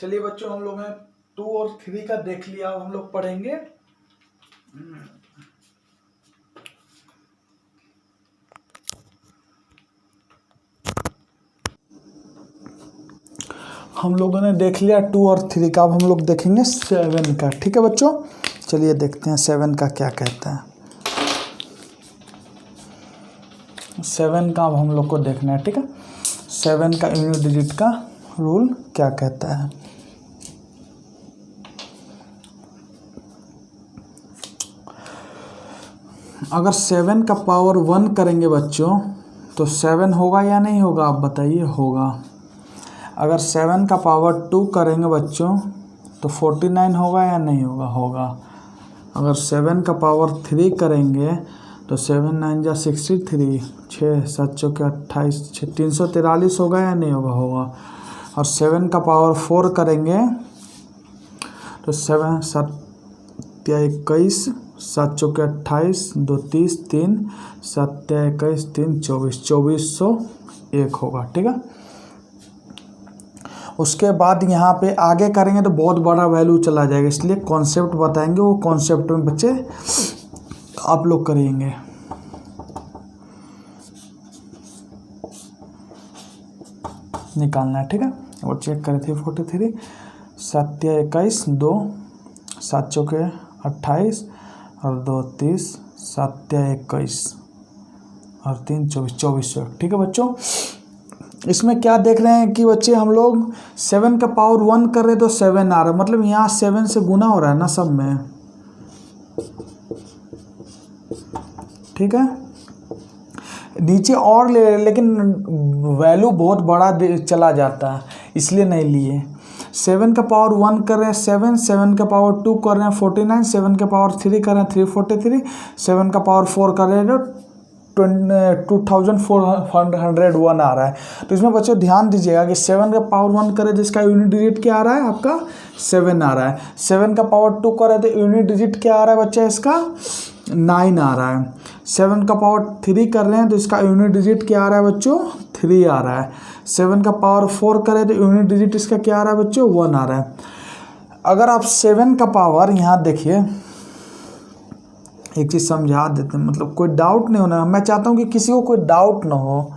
चलिए बच्चों, हम लोग ने 2 और 3 का देख लिया। अब हम लोग पढ़ेंगे हम लोगों ने देख लिया 2 और 3 का। अब हम लोग देखेंगे 7 का। ठीक है बच्चों, चलिए देखते हैं 7 का क्या कहता है। 7 का अब हम लोग को देखना है। ठीक है, 7 का यूनिट डिजिट का रूल क्या कहता है। अगर 7 का पावर 1 करेंगे बच्चों तो 7 होगा या नहीं होगा, आप बताइए। होगा। अगर 7 का पावर 2 करेंगे बच्चों तो 49 होगा या नहीं होगा। होगा। अगर 7 का पावर 3 करेंगे तो 7 9 जा 63, 6 7 चौके 28, 343 होगा या नहीं होगा। होगा। और 7 का पावर 4 करेंगे तो 7 7 21, 7 चौके 28, 2 30, 3 7 21, 3 24, 2401 होगा। ठीक है, उसके बाद यहाँ पे आगे करेंगे तो बहुत बड़ा वैल्यू चला जाएगा, इसलिए कॉन्सेप्ट बताएंगे। वो कॉन्सेप्ट में बच्चे आप लोग करेंगे। निकालना है। ठीक है, और चेक करे थे 43, 7 21, 2 7 चौके 28 और 2 30, 7 21 और 3 24, 2400। ठीक है बच्चों, इसमें क्या देख रहे हैं कि बच्चे हम लोग 7 का पावर 1 कर रहे तो 7 आ रहा है, मतलब यहाँ 7 से गुना हो रहा है ना सब में। ठीक है, नीचे और ले रहे लेकिन वैल्यू बहुत बड़ा चला जाता है, इसलिए नहीं लिए। 7 का पावर 1 कर रहे हैं 7, 7 का पावर 2 कर रहे हैं 49, 7 का पावर 3 कर रहे हैं 343, 7 का पावर 4 कर रहे हैं 2401 आ रहा है। तो इसमें बच्चों ध्यान दीजिएगा कि 7 का पावर 1 करे जिसका यूनिट डिजिट क्या आ रहा है, आपका 7 आ रहा है। 7 का पावर 2 करे तो यूनिट डिजिट क्या आ रहा है बच्चा, इसका 9 आ रहा है। 7 का पावर 3 कर रहे हैं तो इसका यूनिट डिजिट क्या आ रहा है बच्चों, 3 आ रहा है। 7 का पावर 4 करें तो यूनिट डिजिट इसका क्या आ रहा है बच्चों, 1 आ रहा है। अगर आप 7 का पावर, यहाँ देखिए एक चीज़ समझा देते हैं, मतलब कोई डाउट नहीं होना। मैं चाहता हूँ कि किसी को कोई डाउट ना हो।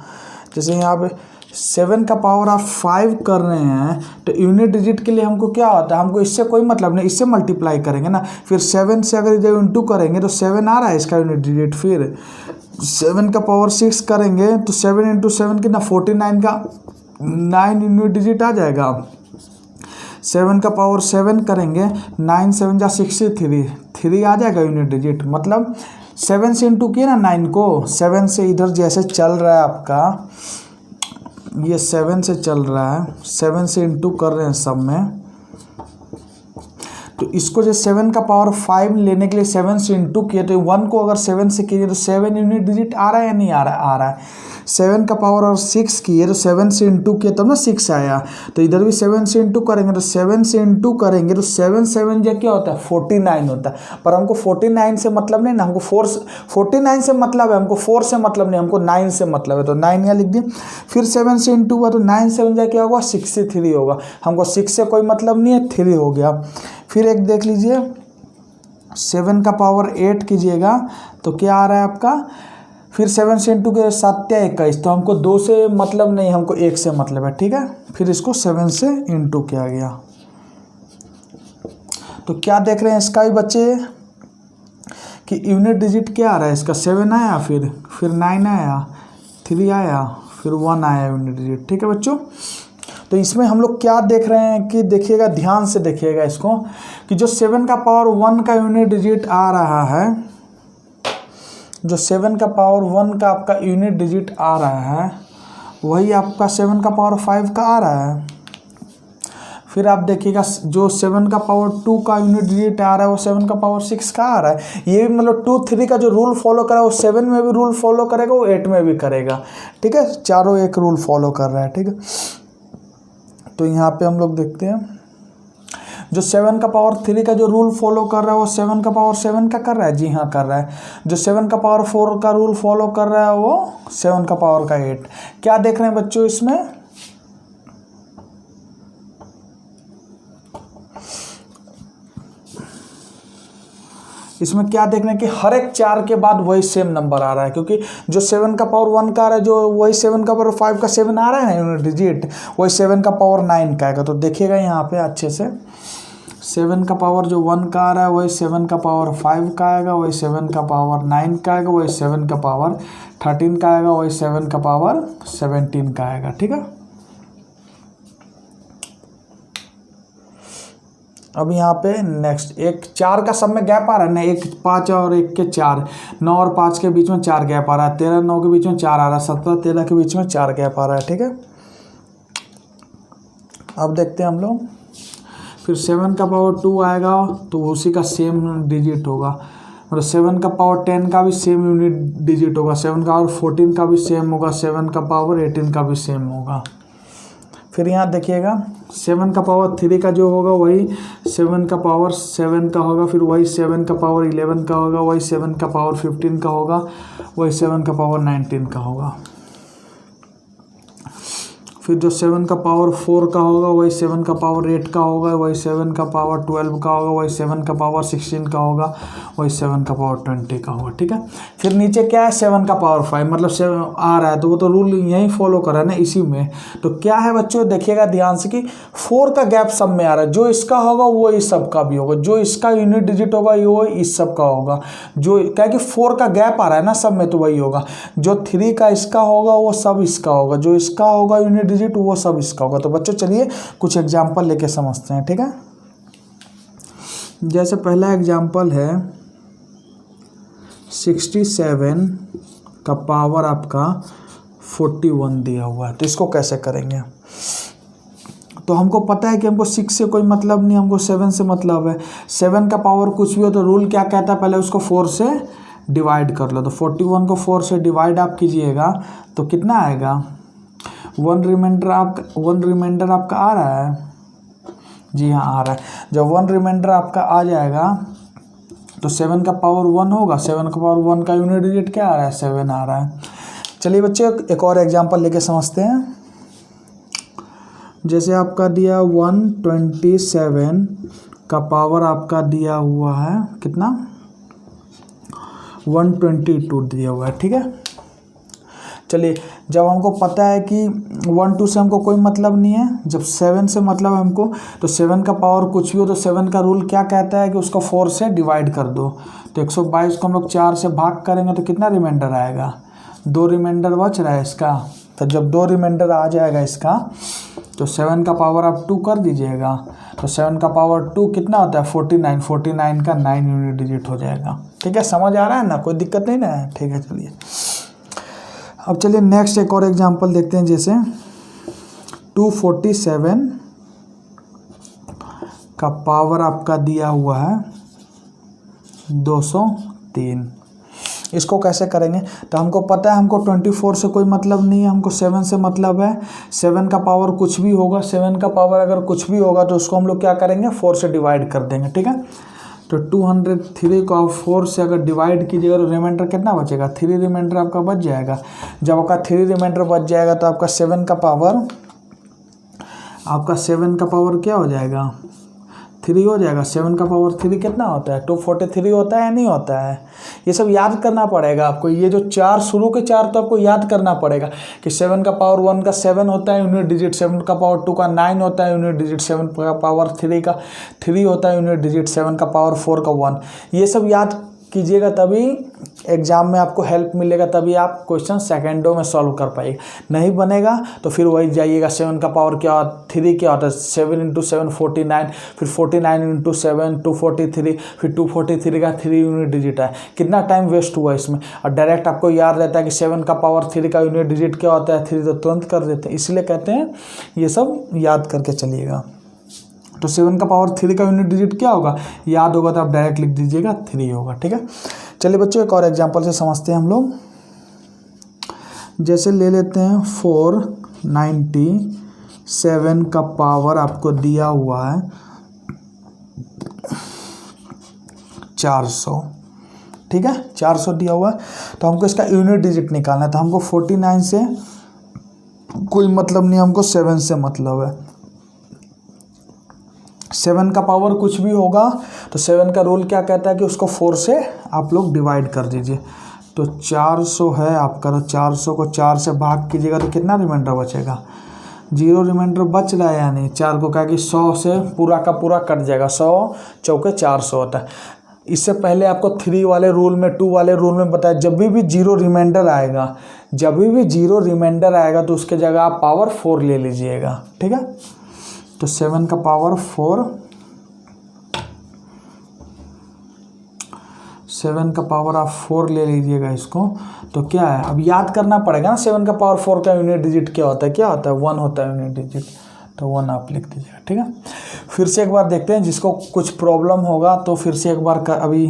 जैसे यहाँ पे 7 का पावर आप 5 कर रहे हैं तो यूनिट डिजिट के लिए हमको क्या होता है, हमको इससे कोई मतलब नहीं, इससे मल्टीप्लाई करेंगे ना। फिर 7 से अगर जब इंटू करेंगे तो 7 आ रहा है इसका यूनिट डिजिट। फिर 7 का पावर 6 करेंगे तो 7 इंटू 7 कितना, 49 का 9 यूनिट डिजिट आ जाएगा। 7 का पावर 7 करेंगे, 9 7 जा 63, 3 आ जाएगा यूनिट डिजिट। मतलब 7 से इंटू किए ना 9 को, 7 से इधर जैसे चल रहा है आपका, ये 7 से चल रहा है, 7 से इंटू कर रहे हैं सब में। तो इसको जो 7 का पावर 5 लेने के लिए 7 से इंटू किए तो 1 को अगर 7 से कीजिए तो 7 यूनिट डिजिट आ रहा है या नहीं आ रहा है, आ रहा है। 7 का पावर और 6 किए तो 7 से इंटू किए तब ना 6 आया। तो इधर भी 7 से इंटू करेंगे तो 7 से इंटू करेंगे तो 7 7 जो क्या होता है, 49 होता है। पर हमको 49 से मतलब नहीं ना, हमको 49 से मतलब है, हमको 4 से मतलब नहीं, हमको 9 से मतलब है। तो 9 यहाँ लिख दिए। फिर 7 से इंटू हुआ तो 9 7 जा क्या होगा, 63 होगा। हमको 6 से कोई मतलब नहीं है, 3 हो गया। फिर एक देख लीजिए 7 का पावर 8 कीजिएगा तो क्या आ रहा है आपका, फिर 7 से इंटू के 7 21, तो हमको 2 से मतलब नहीं, हमको 1 से मतलब है। ठीक है, फिर इसको 7 से इंटू किया गया। तो क्या देख रहे हैं इसका भी बच्चे कि यूनिट डिजिट क्या आ रहा है इसका, 7 आया, फिर 9 आया, 3 आया, फिर 1 आया यूनिट डिजिट। ठीक है बच्चों, तो इसमें हम लोग क्या देख रहे हैं कि देखिएगा, ध्यान से देखिएगा इसको, कि जो 7 का पावर 1 का यूनिट डिजिट आ रहा है, जो 7 का पावर 1 का आपका यूनिट डिजिट आ रहा है, वही आपका 7 का पावर 5 का आ रहा है। फिर आप देखिएगा जो 7 का पावर 2 का यूनिट डिजिट आ रहा है वो 7 का पावर 6 का आ रहा है। ये भी मतलब 2 3 का जो रूल फॉलो करा वो 7 में भी रूल फॉलो करेगा, वो 8 में भी करेगा। ठीक है, चारों एक रूल फॉलो कर रहा है। ठीक है, तो यहाँ पे हम लोग देखते हैं जो 7 का पावर 3 का जो रूल फॉलो कर रहा है वो 7 का पावर 7 का कर रहा है। जी हाँ, कर रहा है। जो 7 का पावर 4 का रूल फॉलो कर रहा है वो 7 का पावर का 8। क्या देख रहे हैं बच्चों इसमें, इसमें क्या देखना है कि हर एक 4 के बाद वही सेम नंबर आ रहा है, क्योंकि जो 7 का पावर 1 का आ रहा है, जो वही 7 का पावर 5 का 7 आ रहा है ना यूनिट डिजिट, वही 7 का पावर 9 का आएगा। तो देखिएगा यहाँ पे अच्छे से, 7 का पावर जो 1 का आ रहा है वही 7 का पावर 5 का आएगा, वही 7 का पावर 9 का आएगा, वही 7 का पावर 13 का आएगा, वही 7 का पावर 17 का आएगा। ठीक है, अब यहाँ पे नेक्स्ट एक 4 का सब में गैप आ रहा है ना, एक 5 और एक के 4, 9 और 5 के बीच में 4 गैप आ रहा है, 13 9 के बीच में 4 आ रहा है, 17 13 के बीच में 4 गैप आ रहा है। ठीक है, अब देखते हैं हम लोग, फिर 7 का पावर 2 आएगा तो उसी का सेम डिजिट होगा, मतलब 7 का पावर 10 का भी सेम यूनिट डिजिट होगा, 7 का पावर 14 का भी सेम होगा, 7 का पावर 18 का भी सेम होगा। फिर यहाँ देखिएगा 7 का पावर 3 का जो होगा वही 7 का पावर 7 का होगा, फिर वही 7 का पावर 11 का होगा, वही 7 का पावर 15 का होगा, वही 7 का पावर 19 का होगा। फिर जो 7 का पावर 4 का होगा वही 7 का पावर 8 का होगा, वही 7 का पावर 12 का होगा, वही 7 का पावर 16 का होगा, वही 7 का पावर 20 का होगा। ठीक है, फिर नीचे क्या है 7 का पावर 5, मतलब 7 आ रहा है तो वो तो रूल यही फॉलो कर रहा है ना इसी में। तो क्या है बच्चों, देखिएगा ध्यान से कि 4 का गैप सब में आ रहा है, जो इसका होगा वो इस सब का भी होगा, जो इसका यूनिट डिजिट होगा वो इस सब का होगा, जो क्या कि 4 का गैप आ रहा है ना सब में तो वही होगा, जो 3 का इसका होगा वो सब इसका होगा, जो इसका होगा यूनिट डिजिट वो सब इसका होगा। तो बच्चों चलिए कुछ एग्जांपल लेके समझते हैं। ठीक है, जैसे पहला एग्जांपल है 67 का पावर आपका 41 दिया हुआ है, तो इसको कैसे करेंगे। तो हमको पता है कि हमको 6 से कोई मतलब नहीं, हमको 7 से मतलब है। 7 का पावर कुछ भी हो तो रूल क्या कहता है, पहले उसको 4 से डिवाइड कर लो। तो 41 को 4 से डिवाइड आप कीजिएगा तो कितना आएगा, 1 रिमाइंडर आपका आ रहा है, जी हाँ आ रहा है। जब 1 रिमाइंडर आपका आ जाएगा तो 7 का पावर 1 होगा, 7 का पावर 1 का यूनिट डिजिट क्या आ रहा है, 7 आ रहा है। चलिए बच्चे एक और एग्जांपल लेके समझते हैं। जैसे आपका दिया 127 का पावर आपका दिया हुआ है कितना, 122 दिया हुआ है। ठीक है, चलिए जब हमको पता है कि 1 2 से हमको कोई मतलब नहीं है, जब 7 से मतलब है हमको, तो 7 का पावर कुछ भी हो तो 7 का रूल क्या कहता है कि उसको 4 से डिवाइड कर दो। तो 122 को हम लोग 4 से भाग करेंगे तो कितना रिमाइंडर आएगा, 2 रिमाइंडर बच रहा है इसका। तो जब 2 रिमाइंडर आ जाएगा इसका तो 7 का पावर आप 2 कर दीजिएगा, तो 7 का पावर 2 कितना होता है 49, 49 का 9 यूनिट डिजिट हो जाएगा। ठीक है, समझ आ रहा है ना, कोई दिक्कत नहीं ना है। ठीक है, चलिए अब चलिए नेक्स्ट एक और एग्जांपल देखते हैं। जैसे 247 का पावर आपका दिया हुआ है 203, इसको कैसे करेंगे। तो हमको पता है हमको 24 से कोई मतलब नहीं है, हमको 7 से मतलब है। 7 का पावर कुछ भी होगा, 7 का पावर अगर कुछ भी होगा तो उसको हम लोग क्या करेंगे 4 से डिवाइड कर देंगे। ठीक है, तो 203 को आप 4 से अगर डिवाइड कीजिएगा तो रिमाइंडर कितना बचेगा, 3 रिमाइंडर आपका बच जाएगा। जब आपका 3 रिमाइंडर बच जाएगा तो आपका 7 का पावर क्या हो जाएगा, 3 हो जाएगा। 7 का पावर 3 कितना होता है, 243 होता है या नहीं होता है। ये सब याद करना पड़ेगा आपको, ये जो 4 शुरू के 4 तो आपको याद करना पड़ेगा कि 7 का पावर 1 का 7 होता है यूनिट डिजिट, 7 का पावर 2 का 9 होता है यूनिट डिजिट, 7 का पावर 3 का 3 होता है यूनिट डिजिट, 7 का पावर 4 का 1। ये सब याद कीजिएगा तभी एग्जाम में आपको हेल्प मिलेगा, तभी आप क्वेश्चन सेकेंडों में सॉल्व कर पाइएगा। नहीं बनेगा तो फिर वही जाइएगा 7 का पावर क्या 3 क्या होता है, 7 × 7 49, फिर 49 × 7 243, फिर 243 का 3 यूनिट डिजिट है, कितना टाइम वेस्ट हुआ इसमें। और डायरेक्ट आपको याद रहता है कि 7 का पावर 3 का यूनिट डिजिट क्या होता है 3, तो तुरंत कर देते हैं। इसलिए कहते हैं ये सब याद करके चलिएगा। तो 7 का पावर 3 का यूनिट डिजिट क्या होगा, याद होगा तो आप डायरेक्ट लिख दीजिएगा 3 होगा। ठीक है, चलिए बच्चों एक और एग्जांपल से समझते हैं हम लोग। जैसे ले लेते हैं 497 का पावर आपको दिया हुआ है 400। ठीक है, 400 दिया हुआ है, तो हमको इसका यूनिट डिजिट निकालना है। तो हमको 49 से कोई मतलब नहीं, हमको 7 से मतलब है। 7 का पावर कुछ भी होगा तो 7 का रूल क्या कहता है कि उसको 4 से आप लोग डिवाइड कर दीजिए। तो 400 है आपका, तो 400 को 4 से भाग कीजिएगा तो कितना रिमाइंडर बचेगा, 0 रिमाइंडर बच रहा है। यानी 4 को क्या कि 100 से पूरा का पूरा कट जाएगा, 100 चौके 400 होता है। इससे पहले आपको 3 वाले रूल में 2 वाले रूल में बताया जब भी 0 रिमाइंडर आएगा, जब भी 0 रिमाइंडर आएगा तो उसके जगह आप पावर 4 ले लीजिएगा, ठीक है। तो 7 का पावर 4, 7 का पावर आप 4 ले लीजिएगा इसको। तो क्या है, अब याद करना पड़ेगा ना 7 का पावर 4 का यूनिट डिजिट क्या होता है, क्या होता है 1 होता है यूनिट डिजिट, तो 1 आप लिख दीजिएगा, ठीक है। फिर से एक बार देखते हैं, जिसको कुछ प्रॉब्लम होगा तो फिर से एक बार अभी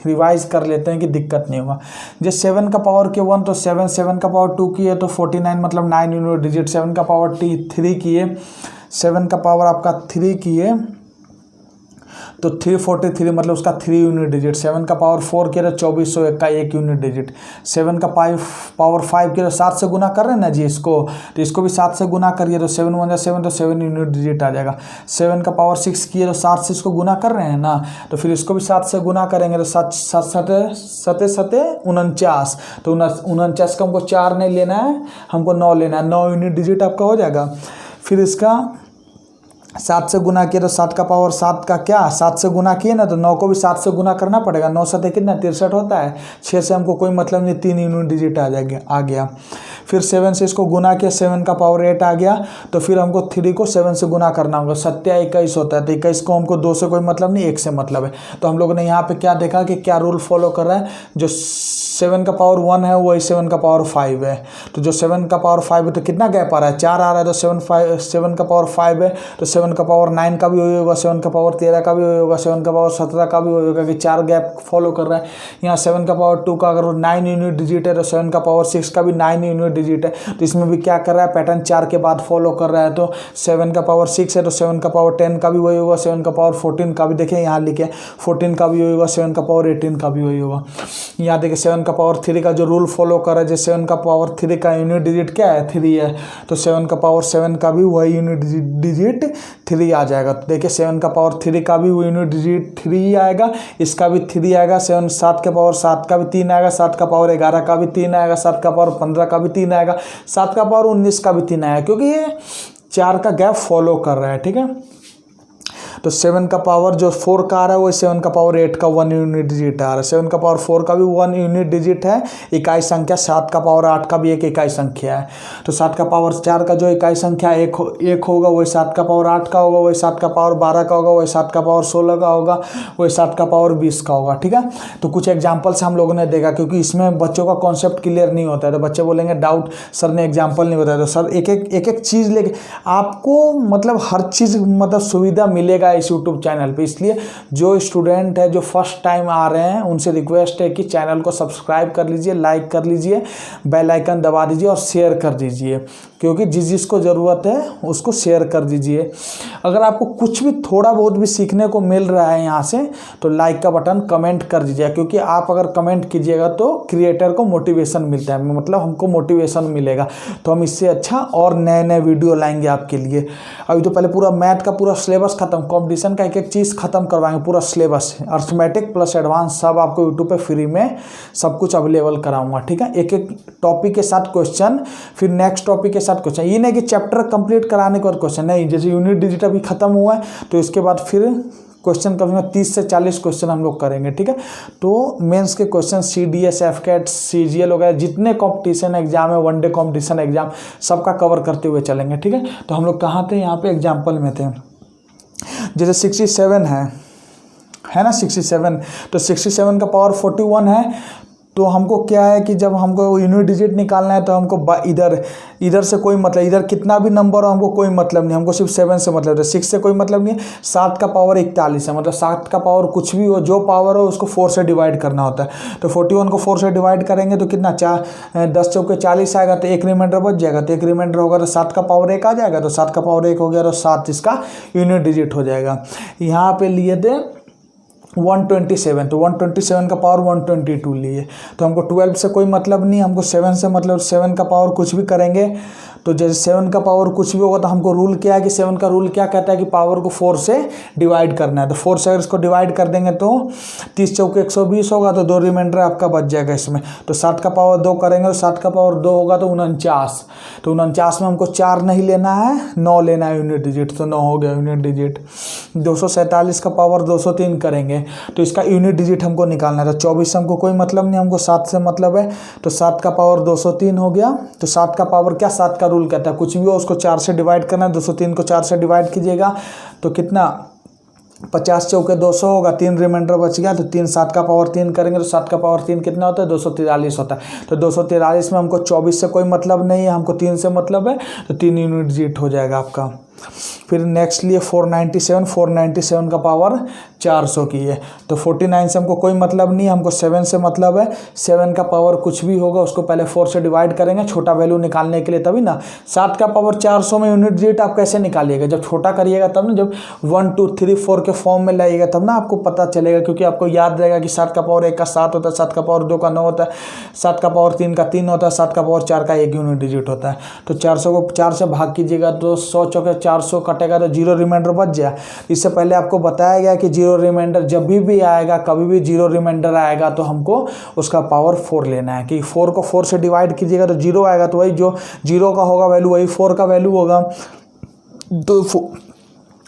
रिवाइज कर लेते हैं कि दिक्कत नहीं होगा। जैसे 7 का पावर के 1 तो 7, 7 का पावर 2 किए तो 49 मतलब 9 यूनिट डिजिट, 7 का पावर 3 किए, 7 का पावर आपका 3 किए तो 343 मतलब उसका 3 यूनिट डिजिट, 7 का पावर 4 किया तो 2401 का 1 यूनिट डिजिट, 7 का पावर 5 किया तो 7 से गुना कर रहे हैं ना जी इसको, तो इसको भी 7 से गुना करिए तो 7 1 7 तो 7 यूनिट डिजिट आ जाएगा। 7 का पावर 6 किए तो 7 से इसको गुना कर रहे हैं ना, तो फिर इसको भी 7 से गुना करेंगे तो 7 7 7 49, तो 49 का हमको 4 नहीं लेना है, हमको 9 लेना है, 9 यूनिट डिजिट आपका हो जाएगा। फिर इसका 7 से गुना किए तो 7 का पावर 7 का क्या 7 से गुना किए ना, तो 9 को भी 7 से गुना करना पड़ेगा, 9 7 कितना 63 होता है, 6 से हमको कोई मतलब नहीं, 3 यूनिट डिजिट आ गया। फिर 7 से इसको गुना किया, 7 का पावर 8 आ गया, तो फिर हमको 3 को 7 से गुना करना होगा, 7 21 होता है, तो 21 को हमको 2 से कोई मतलब नहीं, 1 से मतलब है। तो हम लोग ने यहाँ पे क्या देखा कि क्या रूल फॉलो कर रहा है, जो 7 का पावर 1 है वही 7 का पावर 5 है, तो जो 7 का पावर 5 है तो कितना गैप आ रहा है, 4 आ रहा है, तो 7 का पावर 5 है, तो 7 का पावर 9 का भी वही होगा, 7 का पावर 13 का भी वही होगा, 7 का पावर 17 का भी वही होगा, कि 4 गैप फॉलो कर रहा है। यहाँ 7 का पावर 2 का अगर 9 यूनिट डिजिट है तो 7 का पावर 6 का भी 9 यूनिट डिजिट है, तो इसमें भी क्या कर रहा है, पैटर्न 4 के बाद फॉलो कर रहा है। तो 7 का पावर 6 है तो 7 का पावर 10 का भी वही होगा, 7 का पावर 14 का भी, देखिए यहाँ लिखे 14 का भी वही होगा, 7 का पावर 18 का भी वही होगा। यहाँ देखिए 7 का पावर 3 का जो रूल फॉलो कर रहा है, जैसे 7 का पावर 3 का यूनिट डिजिट क्या है 3 है, तो 7 का पावर 7 का भी वही यूनिट डिजिट 3 आ जाएगा। तो देखिए 7 का पावर 3 का भी यूनिट डिजिट 3 आएगा, इसका भी 3 आएगा, 7 के पावर 7 का भी 3 आएगा, 7 का पावर 11 का भी 3 आएगा, 7 का पावर 15 का भी 3 आएगा, 7 का पावर 19 का भी 3 आएगा, क्योंकि ये 4 का गैप फॉलो कर रहा है, ठीक है। तो 7 का पावर जो 4 का आ रहा है वही 7 का पावर 8 का 1 यूनिट डिजिट आ रहा है, 7 का पावर 4 का भी 1 यूनिट डिजिट है, इकाई संख्या, 7 का पावर 8 का भी एक इकाई संख्या है। तो 7 का पावर 4 का जो इकाई संख्या एक होगा वही 7 का पावर 8 का होगा, वही 7 का पावर 12 का होगा, वही 7 का पावर 16 का होगा, वही 7 का पावर 20 का होगा, ठीक है। तो कुछ एग्जाम्पल से हम लोगों ने देखा, क्योंकि इसमें बच्चों का कॉन्सेप्ट क्लियर नहीं होता है, तो बच्चे बोलेंगे डाउट सर ने एग्जाम्पल नहीं बताया, तो सर एक एक चीज़ लेके आपको मतलब हर चीज़ मतलब सुविधा मिलेगा इस यूट्यूब चैनल पे। इसलिए जो स्टूडेंट है जो फर्स्ट टाइम आ रहे हैं उनसे रिक्वेस्ट है कि चैनल को सब्सक्राइब कर लीजिए, लाइक कर लीजिए, बेल आइकन दबा दीजिए और शेयर कर दीजिए, क्योंकि जिसको ज़रूरत है उसको शेयर कर दीजिए। अगर आपको कुछ भी थोड़ा बहुत भी सीखने को मिल रहा है यहाँ से तो लाइक का बटन कमेंट कर दीजिए, क्योंकि आप अगर कमेंट कीजिएगा तो क्रिएटर को मोटिवेशन मिलता है, मतलब हमको मोटिवेशन मिलेगा, तो हम इससे अच्छा और नए नए वीडियो लाएंगे आपके लिए। अभी तो पहले पूरा मैथ का पूरा सिलेबस खत्म, कॉम्पिटिशन का एक एक चीज़ खत्म करवाएंगे, पूरा सिलेबस अर्थमेटिक प्लस एडवांस सब आपको यूट्यूब पे फ्री में सब कुछ अवेलेबल कराऊंगा, ठीक है। एक एक टॉपिक के साथ क्वेश्चन, फिर नेक्स्ट टॉपिक के साथ क्वेश्चन, ये नहीं कि चैप्टर कंप्लीट कराने के बाद क्वेश्चन नहीं, जैसे यूनिट डिजिट अभी खत्म हुआ है तो इसके बाद फिर क्वेश्चन कम से कम 30 से 40 क्वेश्चन हम लोग करेंगे, ठीक है। तो मेंस के क्वेश्चन CDS, FCAT, CGL वगैरह जितने कंपटीशन एग्जाम है, वनडे कंपटीशन एग्जाम सबका कवर करते हुए चलेंगे, ठीक है। तो हम लोग कहाँ थे, यहाँ पे एग्जाम्पल में थे, जैसे 67 है ना 67, तो 67 का पावर 41 है, तो हमको क्या है कि जब हमको यूनिट डिजिट निकालना है तो हमको इधर से कोई मतलब, इधर कितना भी नंबर हो हमको कोई मतलब नहीं, हमको सिर्फ 7 से मतलब है, 6 से कोई मतलब नहीं है। 7 का पावर 41 है, मतलब 7 का पावर कुछ भी हो, जो पावर हो उसको 4 से डिवाइड करना होता है। तो 41 को 4 से डिवाइड करेंगे तो कितना 10 चौके 40 आएगा, तो एक रिमाइंडर बच जाएगा, तो एक रिमाइंडर होगा तो 7 का पावर 1 आ जाएगा, तो 7 का पावर 1 हो गया तो 7 इसका यूनिट डिजिट हो जाएगा। यहाँ पे लिए थे 127, तो 127 का पावर 122 लिए, तो हमको 12 से कोई मतलब नहीं, हमको 7 से मतलब, 7 का पावर कुछ भी करेंगे तो जैसे 7 का पावर कुछ भी होगा तो हमको रूल क्या है कि 7 का रूल क्या कहता है कि पावर को 4 से डिवाइड करना है। तो 4 से अगर इसको डिवाइड कर देंगे तो 30 चौके 120 होगा, तो 2 रिमाइंडर आपका बच जाएगा इसमें। तो 7 का पावर 2 करेंगे तो 7 का पावर 2 होगा तो 49। तो 49 में हमको 4 नहीं लेना है, 9 लेना है यूनिट डिजिट, तो 9 हो गया यूनिट डिजिट। 247 का पावर 203 करेंगे तो इसका यूनिट डिजिट हमको निकालना है। तो 24 से हमको कोई मतलब नहीं, हमको 7 से मतलब है। तो 7 का पावर 203 हो गया। तो 7 का पावर क्या, 7 का रूल कहता है कुछ भी हो उसको 4 से डिवाइड करना है। 203 को 4 से डिवाइड कीजिएगा तो कितना, 50 चौके 200 होगा, 3 रिमाइंडर बच गया। तो 3 7 का पावर 3 करेंगे तो 7 का पावर 3 कितना होता है, 243 होता है। तो 243 में हमको 24 से कोई मतलब नहीं है, हमको 3 से मतलब है, तो 3 यूनिट डिजिट हो जाएगा आपका। फिर नेक्स्ट लिए 497 का पावर 400 की है। तो 49 से हमको कोई मतलब नहीं, हमको 7 से मतलब है। 7 का पावर कुछ भी होगा उसको पहले 4 से डिवाइड करेंगे छोटा वैल्यू निकालने के लिए, तभी ना। 7 का पावर 400 में यूनिट डिजिट आप कैसे निकालिएगा, जब छोटा करिएगा तब ना, जब 1 2 3 4 के फॉर्म में लाइएगा तब ना आपको पता चलेगा, क्योंकि आपको याद रहेगा कि 7 का पावर 1 का 7 होता है, 7 का पावर 2 का 9 होता है, 7 का पावर 3 का 3 होता है, 7 का पावर 4 का 1 यूनिट डिजिट होता है। तो 400 को 4 से भाग कीजिएगा तो 100 चौके 400 कटेगा तो 0 रिमाइंडर बच जाए। इससे पहले आपको बताया गया कि 0 रिमाइंडर जब भी आएगा, कभी भी 0 रिमाइंडर आएगा तो हमको उसका पावर 4 लेना है, कि 4 को 4 से डिवाइड कीजिएगा तो 0 आएगा, तो वही जो 0 का होगा वैल्यू वही 4 का वैल्यू होगा। तो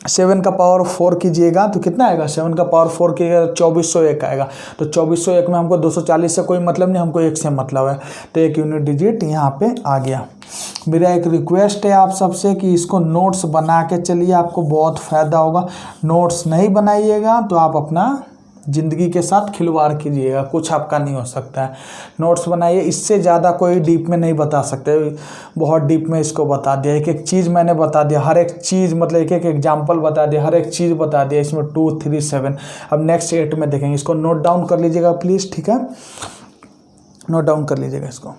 7 का पावर 4 कीजिएगा तो कितना आएगा, 7 का पावर 4 कीजिएगा तो 2401 आएगा। तो 2401 में हमको 240 से कोई मतलब नहीं, हमको 1 से मतलब है। तो 1 यूनिट डिजिट यहाँ पे आ गया। मेरा एक रिक्वेस्ट है आप सबसे कि इसको नोट्स बना के चलिए, आपको बहुत फ़ायदा होगा। नोट्स नहीं बनाइएगा तो आप अपना ज़िंदगी के साथ खिलवाड़ कीजिएगा, कुछ आपका नहीं हो सकता है। नोट्स बनाइए, इससे ज़्यादा कोई डीप में नहीं बता सकते, बहुत डीप में इसको बता दिया। एक एक चीज़ मैंने बता दिया, हर एक चीज़ मतलब एक एक एग्जाम्पल बता दिया, हर एक चीज़ बता दिया इसमें 2 3 7। अब नेक्स्ट 8 में देखेंगे, इसको नोट डाउन कर लीजिएगा प्लीज़, ठीक है, नोट डाउन कर लीजिएगा इसको।